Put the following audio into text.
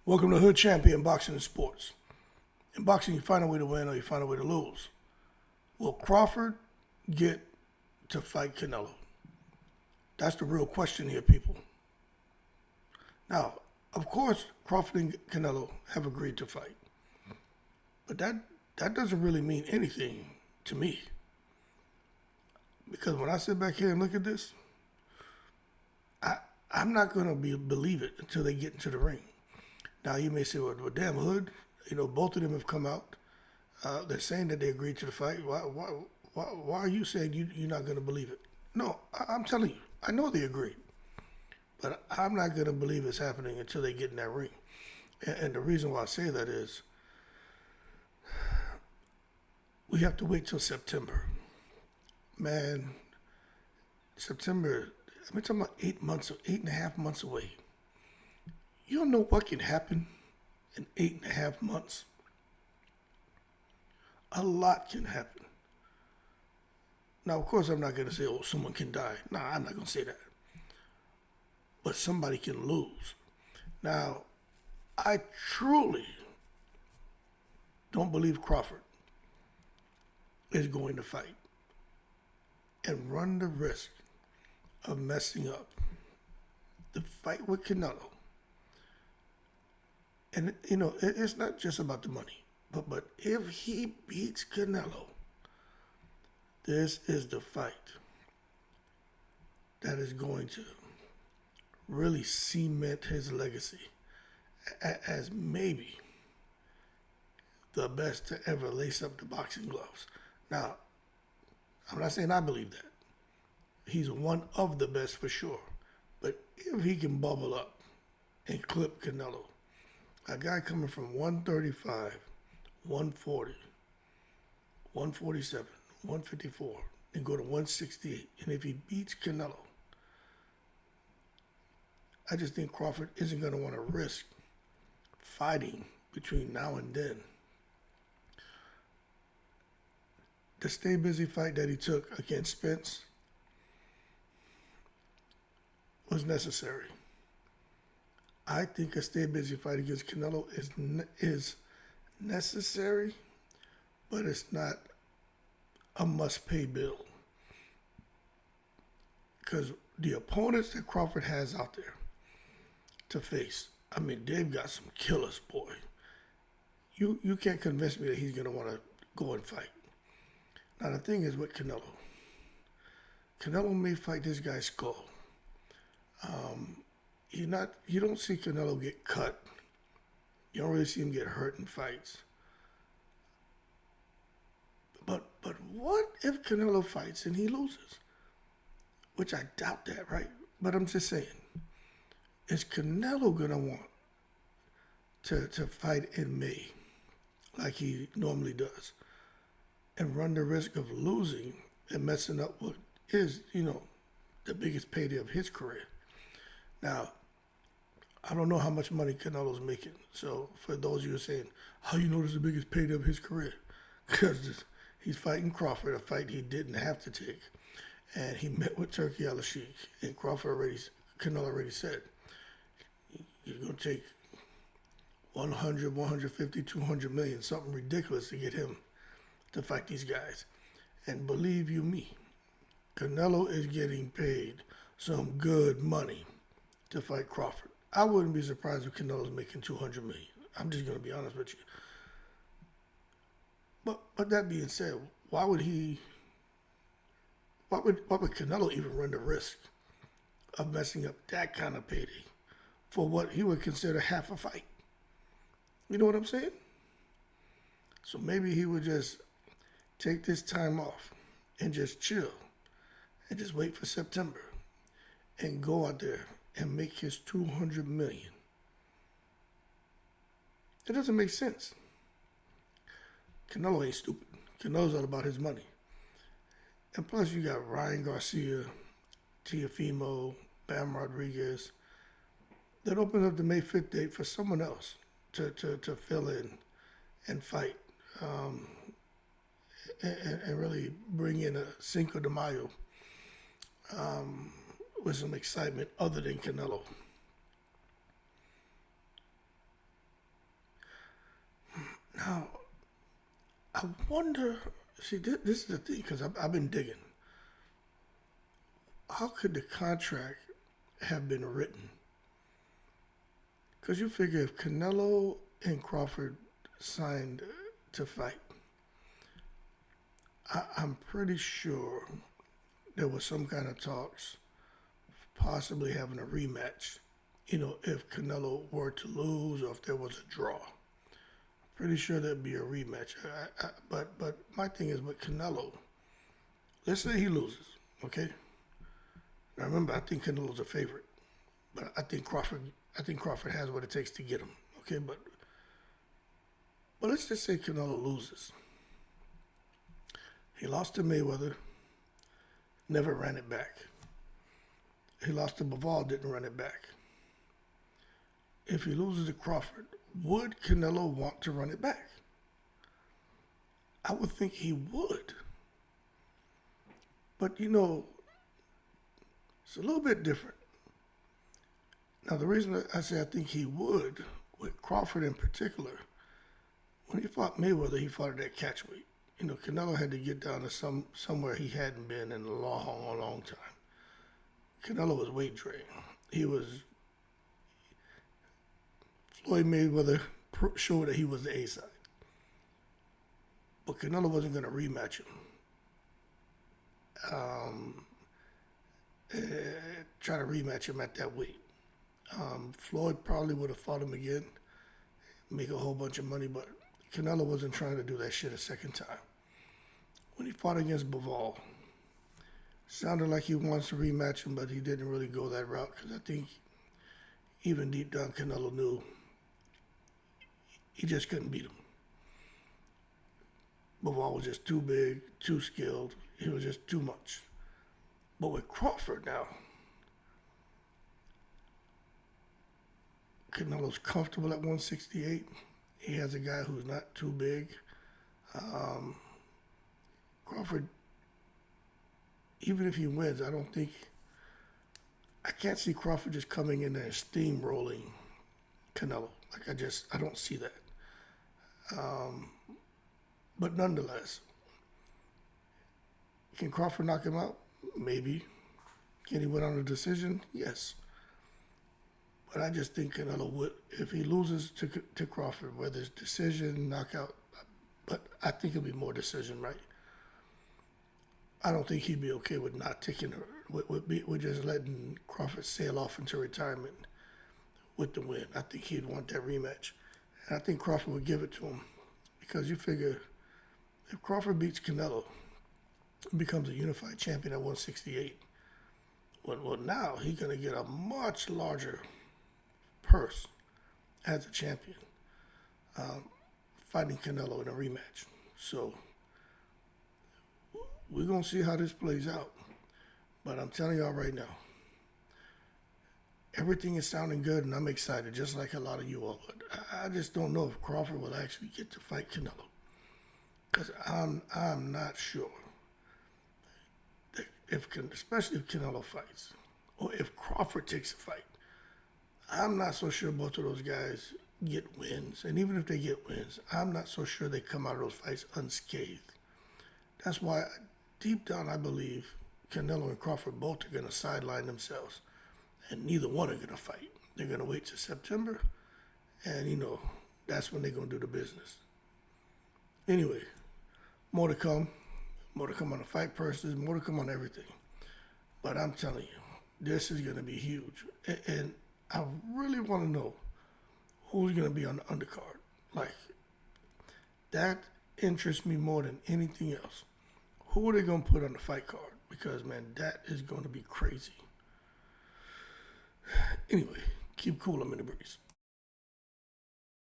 Welcome to Hood Champion Boxing and Sports. In boxing, you find a way to win or you find a way to lose. Will Crawford get to fight Canelo? That's the real question here, people. Now, of course, Crawford and Canelo have agreed to fight. But that doesn't really mean anything to me. Because when I sit back here and look at this, I'm not going to believe it until they get into the ring. Now, you may say, well, damn, Hood, both of them have come out. They're saying that they agreed to the fight. Why are you saying you're not going to believe it? No, I'm telling you, I know they agreed. But I'm not going to believe it's happening until they get in that ring. And the reason why I say that is we have to wait till September. Man, September, I'm talking about 8.5 months away. You don't know what can happen in 8.5 months. A lot can happen. Now, of course, I'm not going to say, oh, someone can die. No, I'm not going to say that. But somebody can lose. Now, I truly don't believe Crawford is going to fight and run the risk of messing up the fight with Canelo. And, it's not just about the money. But if he beats Canelo, this is the fight that is going to really cement his legacy as maybe the best to ever lace up the boxing gloves. Now, I'm not saying I believe that. He's one of the best for sure. But if he can bubble up and clip Canelo, a guy coming from 135, 140, 147, 154, and go to 168, and if he beats Canelo, I just think Crawford isn't going to want to risk fighting between now and then. The stay busy fight that he took against Spence was necessary. I think a stay busy fight against Canelo is necessary, but it's not a must-pay bill. Because the opponents that Crawford has out there to face, they've got some killers, boy. You can't convince me that he's going to want to go and fight. Now, the thing is with Canelo may fight this guy's skull. You don't see Canelo get cut. You don't really see him get hurt in fights. But what if Canelo fights and he loses? Which I doubt that, right? But I'm just saying, is Canelo gonna want to fight in May like he normally does and run the risk of losing and messing up what is, the biggest payday of his career? Now, I don't know how much money Canelo's making. So for those of you who are saying, how you know this is the biggest payday of his career? Because he's fighting Crawford, a fight he didn't have to take. And he met with Turki, and Canelo already said, you're going to take 100, 150, 200 million, something ridiculous to get him to fight these guys. And believe you me, Canelo is getting paid some good money to fight Crawford. I wouldn't be surprised if Canelo's making 200 million. I'm just going to be honest with you. But that being said, why would Canelo even run the risk of messing up that kind of payday for what he would consider half a fight? You know what I'm saying? So maybe he would just take this time off and just chill and just wait for September and go out there and make his 200 million. It doesn't make sense. Canelo ain't stupid. Canelo's all about his money. And plus you got Ryan Garcia, Teofimo, Bam Rodriguez. That opens up the May 5th date for someone else to fill in and fight and really bring in a Cinco de Mayo with some excitement other than Canelo. Now, I wonder. See, this is the thing because I've been digging. How could the contract have been written? Because you figure if Canelo and Crawford signed to fight, I'm pretty sure there was some kind of talks, possibly having a rematch. If Canelo were to lose or if there was a draw, pretty sure there'd be a rematch. But my thing is with Canelo. Let's say he loses, okay? Now remember, I think Canelo's a favorite, but I think Crawford has what it takes to get him, okay? But let's just say Canelo loses. He lost to Mayweather, never ran it back. He lost to Bivol, didn't run it back. If he loses to Crawford, would Canelo want to run it back? I would think he would. But it's a little bit different. Now, the reason I say I think he would, with Crawford in particular, when he fought Mayweather, he fought at that catchweight. Canelo had to get down to somewhere he hadn't been in a long time. Canelo was weight drained. Floyd Mayweather showed that he was the A side. But Canelo wasn't going to rematch him. Try to rematch him at that weight. Floyd probably would have fought him again, make a whole bunch of money, but Canelo wasn't trying to do that shit a second time. When he fought against Bivol, sounded like he wants to rematch him, but he didn't really go that route because I think even deep down Canelo knew he just couldn't beat him. Bivol was just too big, too skilled. He was just too much. But with Crawford now, Canelo's comfortable at 168. He has a guy who's not too big. Crawford, even if he wins, I can't see Crawford just coming in there and steamrolling Canelo. I don't see that. But nonetheless, can Crawford knock him out? Maybe. Can he win on a decision? Yes. But I just think Canelo would, if he loses to Crawford, whether it's decision, knockout, but I think it'll be more decision, right? I don't think he'd be okay with not taking with just letting Crawford sail off into retirement with the win. I think he'd want that rematch. And I think Crawford would give it to him because you figure if Crawford beats Canelo and becomes a unified champion at 168, well now he's going to get a much larger purse as a champion fighting Canelo in a rematch. So we're going to see how this plays out. But I'm telling y'all right now, everything is sounding good and I'm excited, just like a lot of you all. But I just don't know if Crawford will actually get to fight Canelo. Because I'm not sure, especially if Canelo fights, or if Crawford takes a fight. I'm not so sure both of those guys get wins. And even if they get wins, I'm not so sure they come out of those fights unscathed. That's why, deep down, I believe Canelo and Crawford both are going to sideline themselves. And neither one are going to fight. They're going to wait till September. And, that's when they're going to do the business. Anyway, more to come. More to come on the fight purses. More to come on everything. But I'm telling you, this is going to be huge. And I really want to know who's going to be on the undercard. Like, that interests me more than anything else. Who are they going to put on the fight card? Because, man, that is going to be crazy. Anyway, keep cool. I'm in the breeze.